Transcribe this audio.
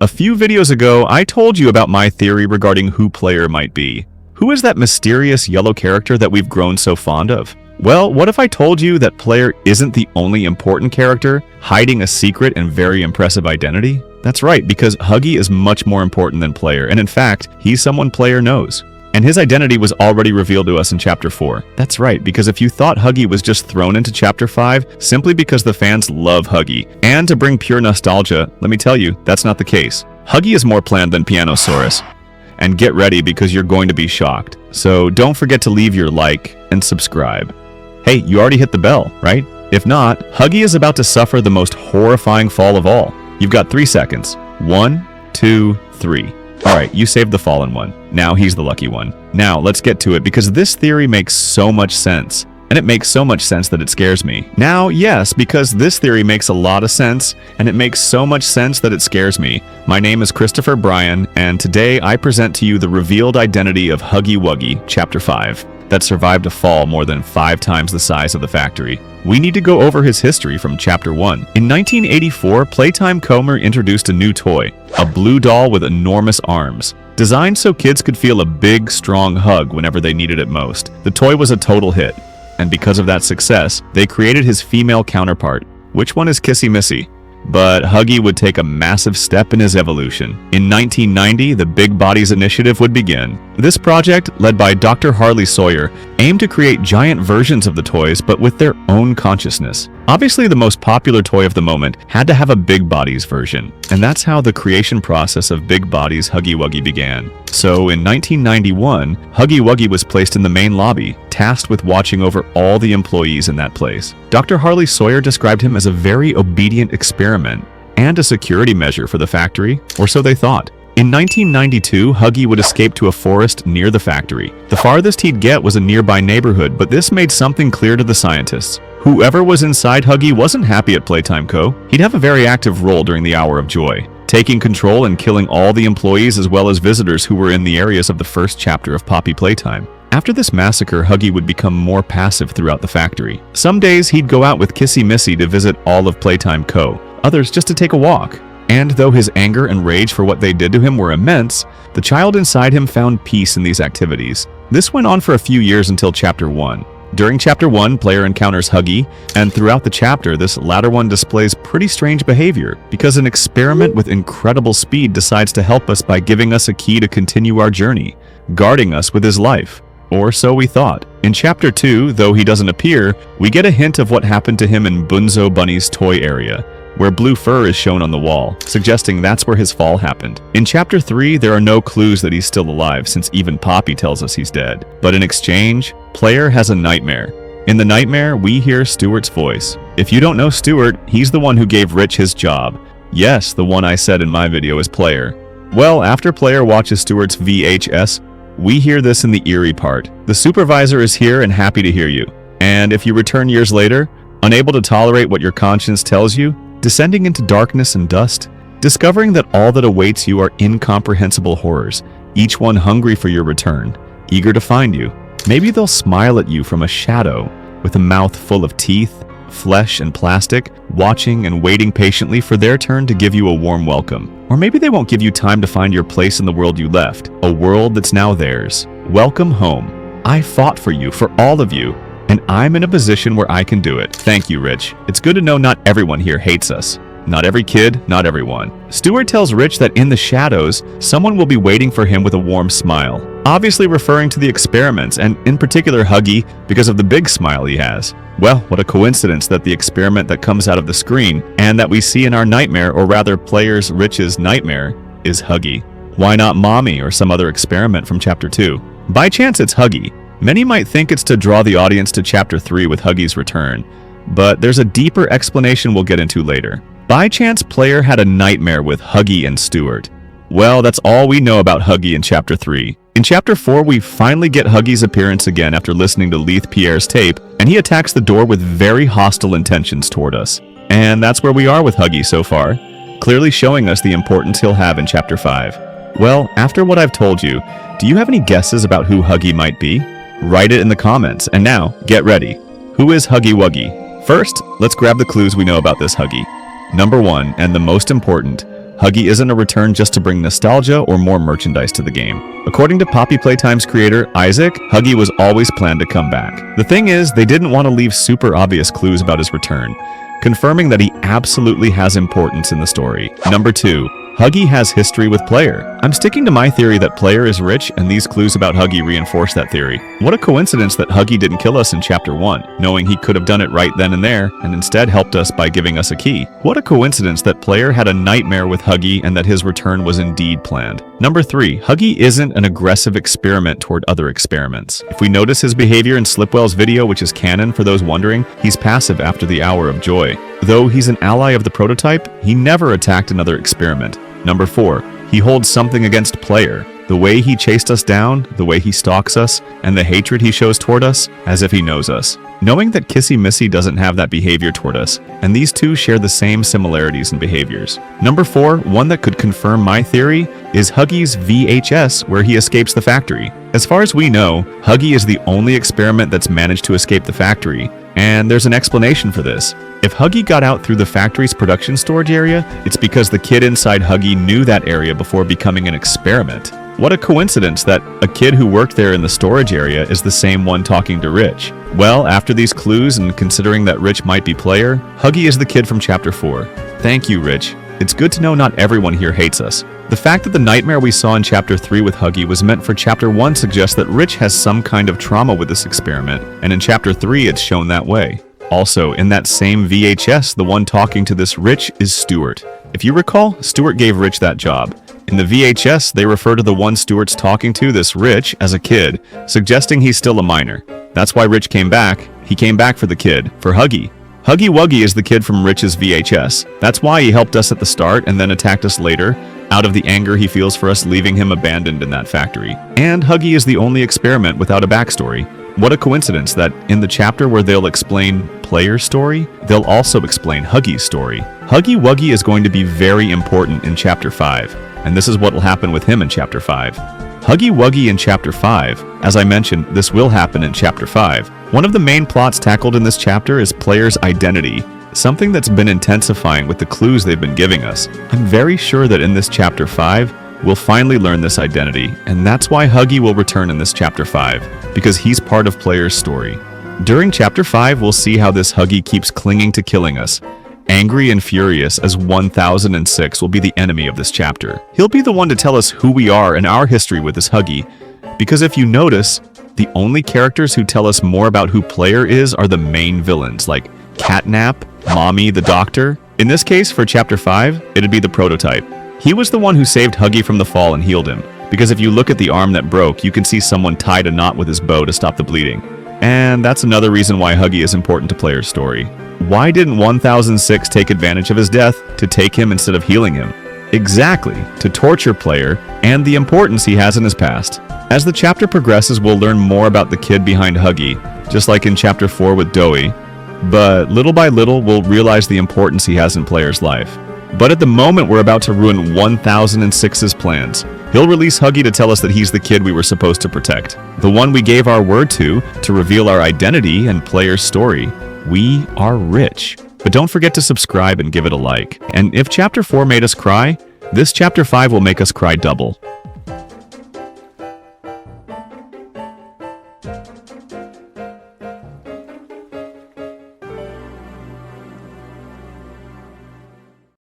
A few videos ago, I told you about my theory regarding who Player might be. Who is that mysterious yellow character that we've grown so fond of? Well, what if I told you that Player isn't the only important character, hiding a secret and very impressive identity? That's right, because Huggy is much more important than Player, and in fact, he's someone Player knows. And his identity was already revealed to us in Chapter 4. That's right, because if you thought Huggy was just thrown into Chapter 5 simply because the fans love Huggy, and to bring pure nostalgia, let me tell you, that's not the case. Huggy is more planned than Pianosaurus. And get ready because you're going to be shocked. So don't forget to leave your like and subscribe. Hey, you already hit the bell, right? If not, Huggy is about to suffer the most horrifying fall of all. You've got 3 seconds. 1, 2, 3. Alright, you saved the fallen one. Now he's the lucky one. Now, let's get to it because this theory makes so much sense. And it makes so much sense that it scares me. Now, yes, because this theory makes a lot of sense, and it makes so much sense that it scares me. My name is Christopher Bryan, and today I present to you the revealed identity of Huggy Wuggy, Chapter 5, that survived a fall more than 5 times the size of the factory. We need to go over his history from Chapter 1. In 1984, Playtime Comer introduced a new toy, a blue doll with enormous arms. Designed so kids could feel a big, strong hug whenever they needed it most. The toy was a total hit. And because of that success, they created his female counterpart. Which one is Kissy Missy? But Huggy would take a massive step in his evolution. In 1990, the Big Bodies Initiative would begin. This project, led by Dr. Harley Sawyer, aimed to create giant versions of the toys but with their own consciousness. Obviously, the most popular toy of the moment had to have a Big Bodies version, and that's how the creation process of Big Bodies Huggy Wuggy began. So in 1991, Huggy Wuggy was placed in the main lobby, tasked with watching over all the employees in that place. Dr. Harley Sawyer described him as a very obedient experiment and a security measure for the factory, or so they thought. In 1992, Huggy would escape to a forest near the factory. The farthest he'd get was a nearby neighborhood, but this made something clear to the scientists. Whoever was inside Huggy wasn't happy at Playtime Co. He'd have a very active role during the Hour of Joy, taking control and killing all the employees as well as visitors who were in the areas of the first chapter of Poppy Playtime. After this massacre, Huggy would become more passive throughout the factory. Some days he'd go out with Kissy Missy to visit all of Playtime Co., others just to take a walk. And though his anger and rage for what they did to him were immense, the child inside him found peace in these activities. This went on for a few years until Chapter 1. During Chapter 1, Player encounters Huggy, and throughout the chapter, this latter one displays pretty strange behavior, because an experiment with incredible speed decides to help us by giving us a key to continue our journey, guarding us with his life. Or so we thought. In Chapter 2, though he doesn't appear, we get a hint of what happened to him in Bunzo Bunny's toy area, where blue fur is shown on the wall, suggesting that's where his fall happened. In Chapter 3, there are no clues that he's still alive, since even Poppy tells us he's dead. But in exchange, Player has a nightmare. In the nightmare, we hear Stuart's voice. If you don't know Stuart, he's the one who gave Rich his job. Yes, the one I said in my video is Player. Well, after Player watches Stuart's VHS, we hear this in the eerie part. The supervisor is here and happy to hear you. And if you return years later, unable to tolerate what your conscience tells you, descending into darkness and dust, discovering that all that awaits you are incomprehensible horrors, each one hungry for your return, eager to find you. Maybe they'll smile at you from a shadow, with a mouth full of teeth, flesh, and plastic, watching and waiting patiently for their turn to give you a warm welcome. Or maybe they won't give you time to find your place in the world you left, a world that's now theirs. Welcome home. I fought for you, for all of you, and I'm in a position where I can do it. Thank you, Rich. It's good to know not everyone here hates us. Not every kid, not everyone. Stuart tells Rich that in the shadows, someone will be waiting for him with a warm smile. Obviously referring to the experiments, and in particular Huggy, because of the big smile he has. Well, what a coincidence that the experiment that comes out of the screen, and that we see in our nightmare, or rather Player's Rich's nightmare, is Huggy. Why not Mommy or some other experiment from Chapter 2? By chance it's Huggy. Many might think it's to draw the audience to Chapter 3 with Huggy's return, but there's a deeper explanation we'll get into later. By chance, Player had a nightmare with Huggy and Stuart. Well, that's all we know about Huggy in Chapter 3. In Chapter 4, we finally get Huggy's appearance again after listening to Leith Pierre's tape, and he attacks the door with very hostile intentions toward us. And that's where we are with Huggy so far, clearly showing us the importance he'll have in Chapter 5. Well, after what I've told you, do you have any guesses about who Huggy might be? Write it in the comments, and now, get ready. Who is Huggy Wuggy? First, let's grab the clues we know about this Huggy. Number 1, and the most important, Huggy isn't a return just to bring nostalgia or more merchandise to the game. According to Poppy Playtime's creator, Isaac, Huggy was always planned to come back. The thing is, they didn't want to leave super obvious clues about his return, confirming that he absolutely has importance in the story. Number 2. Huggy has history with Player. I'm sticking to my theory that Player is rich, and these clues about Huggy reinforce that theory. What a coincidence that Huggy didn't kill us in Chapter 1, knowing he could have done it right then and there, and instead helped us by giving us a key. What a coincidence that Player had a nightmare with Huggy and that his return was indeed planned. Number 3. Huggy isn't an aggressive experiment toward other experiments. If we notice his behavior in Slipwell's video, which is canon for those wondering, he's passive after the Hour of Joy. Though he's an ally of the prototype, he never attacked another experiment. Number 4. He holds something against Player. The way he chased us down, the way he stalks us, and the hatred he shows toward us, as if he knows us. Knowing that Kissy Missy doesn't have that behavior toward us, and these two share the same similarities in behaviors. Number 4, one that could confirm my theory, is Huggy's VHS where he escapes the factory. As far as we know, Huggy is the only experiment that's managed to escape the factory, and there's an explanation for this. If Huggy got out through the factory's production storage area, it's because the kid inside Huggy knew that area before becoming an experiment. What a coincidence that a kid who worked there in the storage area is the same one talking to Rich. Well, after these clues and considering that Rich might be Player, Huggy is the kid from Chapter 4. Thank you, Rich. It's good to know not everyone here hates us. The fact that the nightmare we saw in Chapter 3 with Huggy was meant for Chapter 1 suggests that Rich has some kind of trauma with this experiment, and in Chapter 3 it's shown that way. Also, in that same VHS, the one talking to this Rich is Stuart. If you recall, Stuart gave Rich that job. In the VHS, they refer to the one Stuart's talking to, this Rich, as a kid, suggesting he's still a minor. That's why Rich came back. He came back for the kid, for Huggy. Huggy Wuggy is the kid from Rich's VHS. That's why he helped us at the start and then attacked us later, out of the anger he feels for us leaving him abandoned in that factory. And Huggy is the only experiment without a backstory. What a coincidence that in the chapter where they'll explain Player's story, they'll also explain Huggy's story. Huggy Wuggy is going to be very important in Chapter 5, and this is what will happen with him in Chapter 5. Huggy Wuggy in Chapter 5. As I mentioned, this will happen in Chapter 5. One of the main plots tackled in this chapter is Player's identity, something that's been intensifying with the clues they've been giving us. I'm very sure that in this Chapter 5, we'll finally learn this identity, and that's why Huggy will return in this Chapter 5, because he's part of Player's story. During Chapter 5, we'll see how this Huggy keeps clinging to killing us, angry and furious as 1006 will be the enemy of this chapter. He'll be the one to tell us who we are and our history with this Huggy, because if you notice, the only characters who tell us more about who Player is are the main villains, like Catnap, Mommy, the Doctor. In this case, for Chapter 5, it'd be the prototype. He was the one who saved Huggy from the fall and healed him, because if you look at the arm that broke, you can see someone tied a knot with his bow to stop the bleeding. And that's another reason why Huggy is important to Player's story. Why didn't 1006 take advantage of his death to take him instead of healing him? Exactly, to torture Player and the importance he has in his past. As the chapter progresses, we'll learn more about the kid behind Huggy, just like in Chapter 4 with Doey. But little by little, we'll realize the importance he has in Player's life. But at the moment, we're about to ruin 1006's plans. He'll release Huggy to tell us that he's the kid we were supposed to protect, the one we gave our word to reveal our identity and Player's story. We are rich. But don't forget to subscribe and give it a like. And if Chapter 4 made us cry, this Chapter 5 will make us cry double.